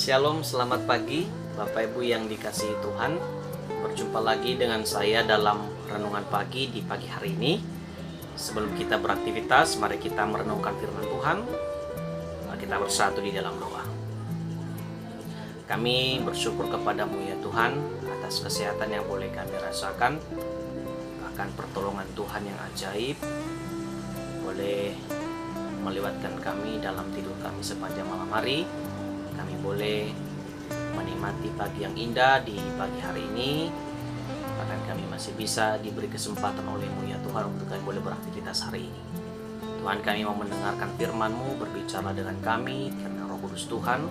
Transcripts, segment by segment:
Shalom, selamat pagi Bapak Ibu yang dikasihi Tuhan. Berjumpa lagi dengan saya dalam renungan pagi di pagi hari ini. Sebelum kita beraktivitas, mari kita merenungkan firman Tuhan. Mari kita bersatu di dalam doa. Kami bersyukur kepadamu ya Tuhan atas kesehatan yang boleh kami rasakan, akan pertolongan Tuhan yang ajaib boleh melewatkan kami dalam tidur kami sepanjang malam hari. Kami boleh menikmati pagi yang indah di pagi hari ini. Bahkan kami masih bisa diberi kesempatan oleh-Mu ya Tuhan untuk kami boleh beraktivitas hari ini. Tuhan, kami mau mendengarkan firman-Mu, berbicara dengan kami, karena Roh Kudus Tuhan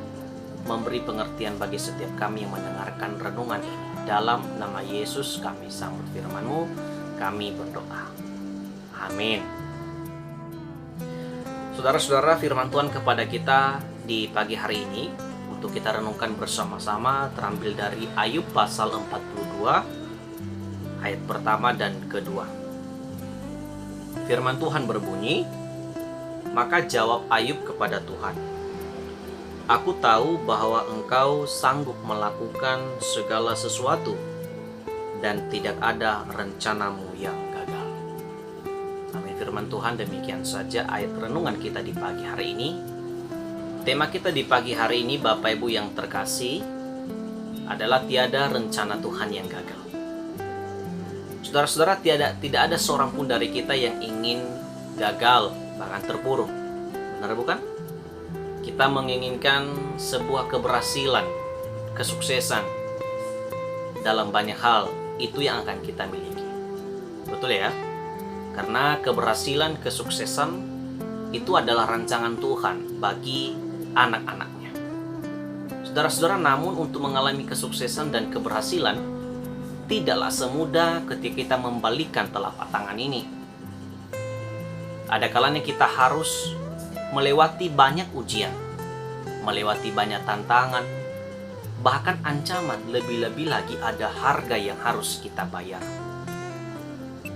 memberi pengertian bagi setiap kami yang mendengarkan renungan ini. Dalam nama Yesus kami sambut firman-Mu, kami berdoa. Amin. Saudara-saudara, firman Tuhan kepada kita di pagi hari ini untuk kita renungkan bersama-sama terambil dari Ayub pasal 42 ayat pertama dan kedua. Firman Tuhan berbunyi, "Maka jawab Ayub kepada Tuhan, Aku tahu bahwa Engkau sanggup melakukan segala sesuatu dan tidak ada rencanamu yang gagal." Amin. Firman Tuhan, demikian saja ayat renungan kita di pagi hari ini. Tema kita di pagi hari ini, Bapak Ibu yang terkasih, adalah tiada rencana Tuhan yang gagal. Saudara-saudara, tidak ada seorang pun dari kita yang ingin gagal, bahkan terpuruk. Benar bukan? Kita menginginkan sebuah keberhasilan, kesuksesan dalam banyak hal, itu yang akan kita miliki. Betul ya? Karena keberhasilan, kesuksesan itu adalah rancangan Tuhan bagi anak-anaknya. Saudara-saudara, namun untuk mengalami kesuksesan dan keberhasilan tidaklah semudah ketika kita membalikkan telapak tangan ini. Ada kalanya kita harus melewati banyak ujian, melewati banyak tantangan, bahkan ancaman, lebih-lebih lagi ada harga yang harus kita bayar.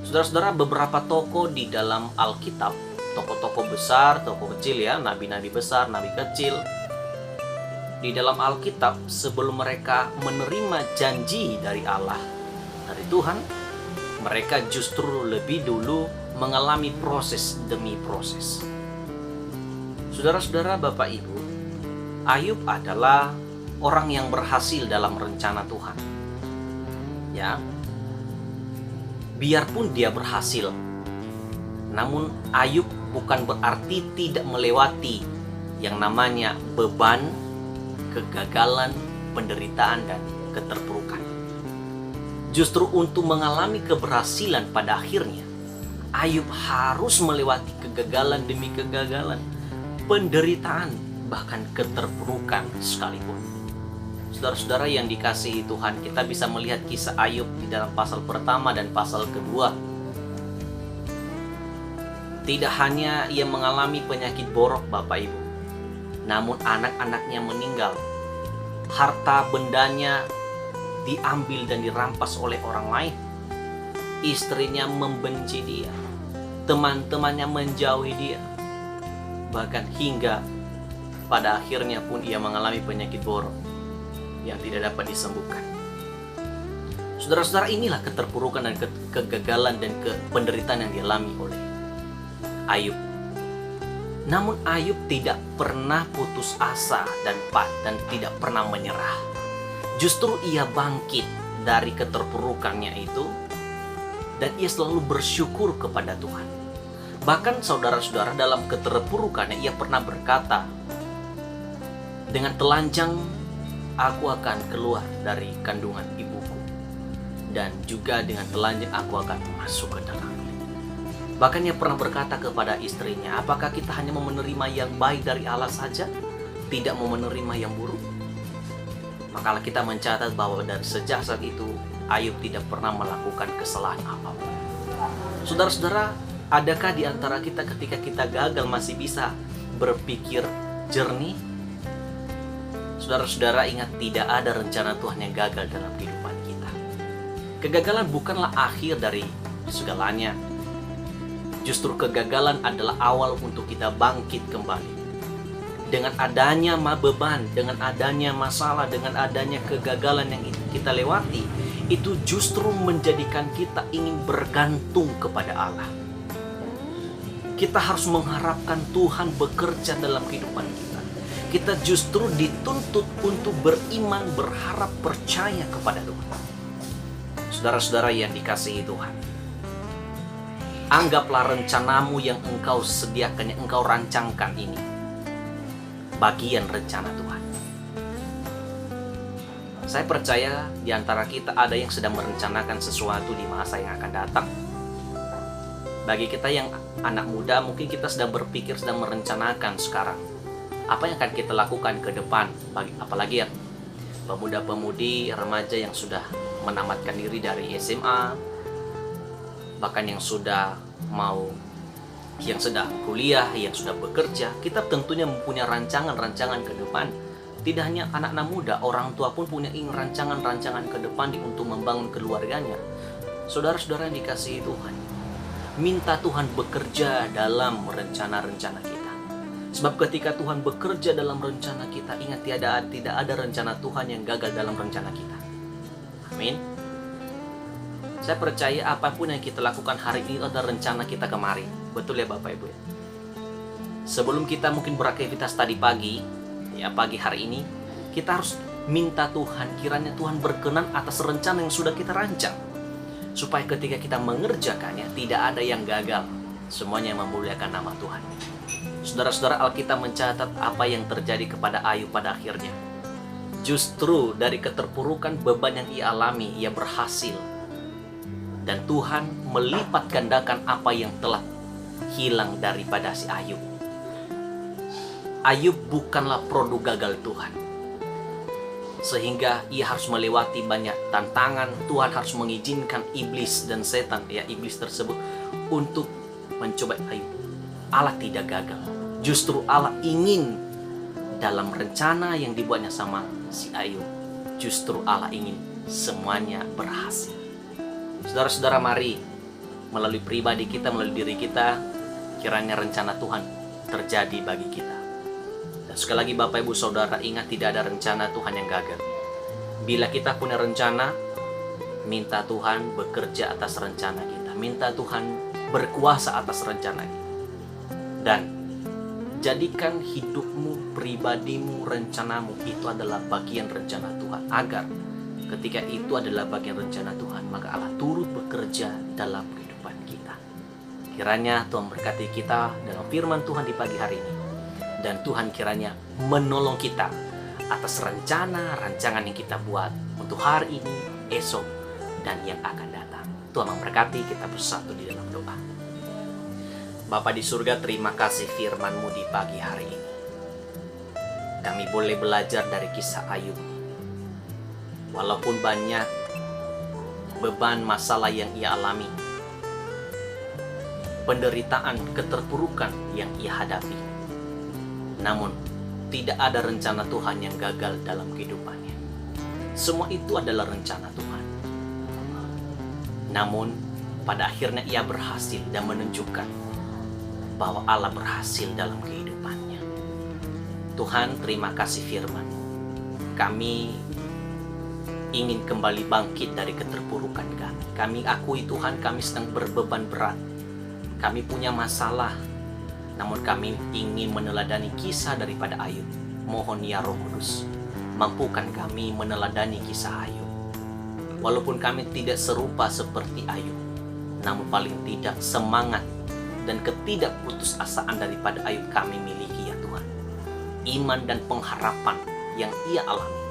Saudara-saudara, beberapa tokoh di dalam Alkitab, tokoh-tokoh besar, tokoh kecil ya, nabi-nabi besar, nabi kecil, di dalam Alkitab sebelum mereka menerima janji dari Allah, dari Tuhan, mereka justru lebih dulu mengalami proses demi proses. Saudara-saudara, Bapak Ibu, Ayub adalah orang yang berhasil dalam rencana Tuhan. Ya, biarpun dia berhasil, namun Ayub bukan berarti tidak melewati yang namanya beban, kegagalan, penderitaan, dan keterpurukan. Justru untuk mengalami keberhasilan pada akhirnya, Ayub harus melewati kegagalan demi kegagalan, penderitaan, bahkan keterpurukan sekalipun. Saudara-saudara yang dikasihi Tuhan, kita bisa melihat kisah Ayub di dalam pasal pertama dan pasal kedua. Tidak hanya ia mengalami penyakit borok, Bapak Ibu, namun anak-anaknya meninggal. Harta bendanya diambil dan dirampas oleh orang lain. Istrinya membenci dia, teman-temannya menjauhi dia. Bahkan hingga pada akhirnya pun ia mengalami penyakit borok yang tidak dapat disembuhkan. Saudara-saudara, inilah keterpurukan dan kegagalan dan penderitaan yang dialami oleh Ayub. Namun Ayub tidak pernah putus asa dan tidak pernah menyerah. Justru ia bangkit dari keterpurukannya itu dan ia selalu bersyukur kepada Tuhan. Bahkan saudara-saudara, dalam keterpurukannya ia pernah berkata, "Dengan telanjang aku akan keluar dari kandungan ibuku, dan juga dengan telanjang aku akan masuk ke dalam." Bahkan ia pernah berkata kepada istrinya, "Apakah kita hanya mau menerima yang baik dari Allah saja, tidak mau menerima yang buruk?" Maka kita mencatat bahwa dari sejak saat itu Ayub tidak pernah melakukan kesalahan apapun. Saudara-saudara, adakah di antara kita ketika kita gagal masih bisa berpikir jernih? Saudara-saudara, ingat, tidak ada rencana Tuhan yang gagal dalam kehidupan kita. Kegagalan bukanlah akhir dari segalanya. Justru kegagalan adalah awal untuk kita bangkit kembali. dengan adanya beban, dengan adanya masalah, dengan adanya kegagalan yang kita lewati, itu justru menjadikan kita ingin bergantung kepada Allah. Kita harus mengharapkan Tuhan bekerja dalam kehidupan kita. Kita justru dituntut untuk beriman, berharap, percaya kepada Tuhan. Saudara-saudara yang dikasihi Tuhan, anggaplah rencanamu yang engkau sediakan, yang engkau rancangkan ini bagian rencana Tuhan. Saya percaya di antara kita ada yang sedang merencanakan sesuatu di masa yang akan datang. Bagi kita yang anak muda, mungkin kita sedang berpikir, sedang merencanakan sekarang apa yang akan kita lakukan ke depan. Apalagi yang pemuda-pemudi, remaja yang sudah menamatkan diri dari SMA, bahkan yang sudah yang sedang kuliah, yang sudah bekerja. Kita tentunya mempunyai rancangan-rancangan ke depan. Tidak hanya anak-anak muda, orang tua pun punya rancangan-rancangan ke depan untuk membangun keluarganya. Saudara-saudara yang dikasihi Tuhan, minta Tuhan bekerja dalam rencana-rencana kita. Sebab ketika Tuhan bekerja dalam rencana kita, ingat tidak ada rencana Tuhan yang gagal dalam rencana kita. Amin. Saya percaya apapun yang kita lakukan hari ini ada rencana kita kemarin. Betul ya Bapak Ibu ya? Sebelum kita mungkin beraktivitas tadi pagi hari ini, kita harus minta Tuhan, kiranya Tuhan berkenan atas rencana yang sudah kita rancang, supaya ketika kita mengerjakannya tidak ada yang gagal, semuanya memuliakan nama Tuhan. Saudara-saudara, Alkitab mencatat apa yang terjadi kepada Ayub pada akhirnya. Justru dari keterpurukan beban yang ia alami, ia berhasil. Dan Tuhan melipat gandakan apa yang telah hilang daripada si Ayub. Ayub bukanlah produk gagal Tuhan, sehingga ia harus melewati banyak tantangan. Tuhan harus mengizinkan iblis dan setan, iblis tersebut, untuk mencoba Ayub. Allah tidak gagal. Justru Allah ingin dalam rencana yang dibuatnya sama si Ayub, justru Allah ingin semuanya berhasil. Saudara-saudara, mari melalui pribadi kita, melalui diri kita, kiranya rencana Tuhan terjadi bagi kita. Dan sekali lagi Bapak Ibu Saudara, ingat tidak ada rencana Tuhan yang gagal. Bila kita punya rencana, minta Tuhan bekerja atas rencana kita. Minta Tuhan berkuasa atas rencana kita. Dan jadikan hidupmu, pribadimu, rencanamu itu adalah bagian rencana Tuhan. Agar ketika itu adalah bagian rencana Tuhan, maka Allah turut bekerja dalam kehidupan kita. Kiranya Tuhan berkati kita dalam firman Tuhan di pagi hari ini. Dan Tuhan kiranya menolong kita atas rancangan yang kita buat untuk hari ini, esok, dan yang akan datang. Tuhan memberkati. Kita bersatu di dalam doa. Bapa di surga, terima kasih firman-Mu di pagi hari ini. Kami boleh belajar dari kisah Ayub. Walaupun banyak beban masalah yang ia alami, penderitaan, keterpurukan yang ia hadapi, namun tidak ada rencana Tuhan yang gagal dalam kehidupannya. Semua itu adalah rencana Tuhan. Namun pada akhirnya ia berhasil dan menunjukkan bahwa Allah berhasil dalam kehidupannya. Tuhan, terima kasih firman. Kami ingin kembali bangkit dari keterpurukan kami. Kami akui Tuhan, kami sedang berbeban berat. Kami punya masalah, namun kami ingin meneladani kisah daripada Ayub. Mohon ya Roh Kudus, mampukan kami meneladani kisah Ayub. Walaupun kami tidak serupa seperti Ayub, namun paling tidak semangat dan ketidakputusasaan daripada Ayub kami miliki ya Tuhan. Iman dan pengharapan yang ia alami,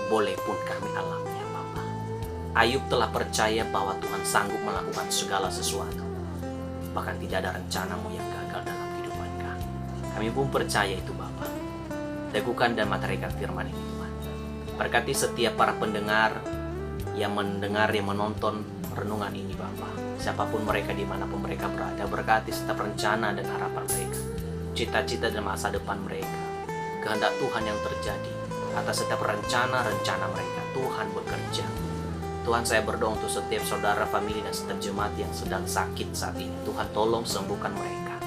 boleh pun kami alami ya Bapa. Ayub telah percaya bahwa Tuhan sanggup melakukan segala sesuatu. Bahkan tidak ada rencana-Mu yang gagal dalam kehidupan kami. Kami pun percaya itu Bapa. Teguhkan dan materikan firman ini Tuhan. Berkati setiap para pendengar yang mendengar, yang menonton renungan ini Bapa. Siapapun mereka, dimanapun mereka berada, berkati setiap rencana dan harapan mereka, cita-cita dan masa depan mereka. Kehendak Tuhan yang terjadi atas setiap rencana-rencana mereka. Tuhan bekerja. Tuhan, saya berdoa untuk setiap saudara, famili, dan setiap jemaat yang sedang sakit saat ini. Tuhan tolong sembuhkan mereka.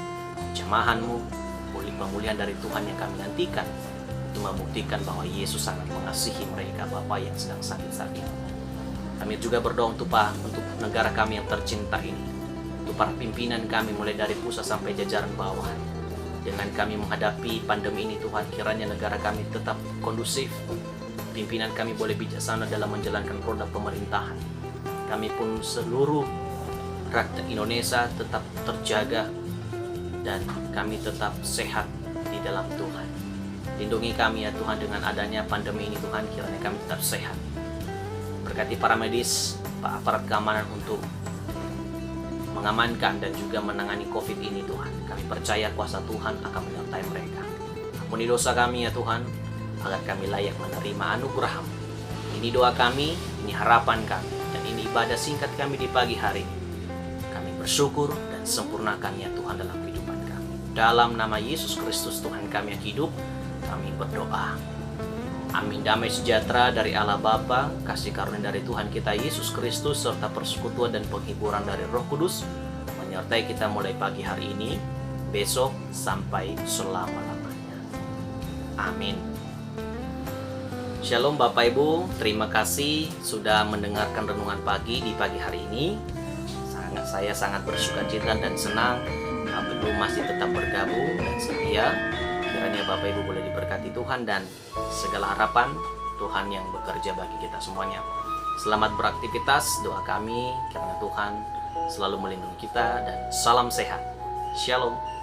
Jemahan-Mu pemulihan dari Tuhan yang kami nantikan untuk membuktikan bahwa Yesus sangat mengasihi mereka Bapa yang sedang sakit saat ini. Kami juga berdoa untuk negara kami yang tercinta ini, untuk para pimpinan kami mulai dari pusat sampai jajaran bawah. Dengan kami menghadapi pandemi ini Tuhan, kiranya negara kami tetap kondusif, pimpinan kami boleh bijaksana dalam menjalankan roda pemerintahan. Kami pun seluruh rakyat Indonesia tetap terjaga dan kami tetap sehat di dalam Tuhan. Lindungi kami ya Tuhan dengan adanya pandemi ini Tuhan, kiranya kami tetap sehat. Berkati para medis, para aparat keamanan untuk mengamankan dan juga menangani COVID ini Tuhan. Kami percaya kuasa Tuhan akan menyertai mereka. Ampuni dosa kami ya Tuhan, agar kami layak menerima anugerah-Mu. Ini doa kami, ini harapan kami, dan ini ibadah singkat kami di pagi hari ini. Kami bersyukur dan sempurnakan ya Tuhan dalam kehidupan kami. Dalam nama Yesus Kristus Tuhan kami yang hidup, kami berdoa. Amin. Damai sejahtera dari Allah Bapa, kasih karunia dari Tuhan kita Yesus Kristus, serta persekutuan dan penghiburan dari Roh Kudus menyertai kita mulai pagi hari ini, besok, sampai selama-lamanya. Amin. Shalom Bapak Ibu, terima kasih sudah mendengarkan renungan pagi di pagi hari ini. Saya sangat bersukacita dan senang Bapak Ibu masih tetap bergabung dan setia. Kiranya Bapak Ibu boleh diberkati Tuhan dan segala harapan Tuhan yang bekerja bagi kita semuanya. Selamat beraktivitas, doa kami kiranya Tuhan selalu melindungi kita dan salam sehat. Shalom.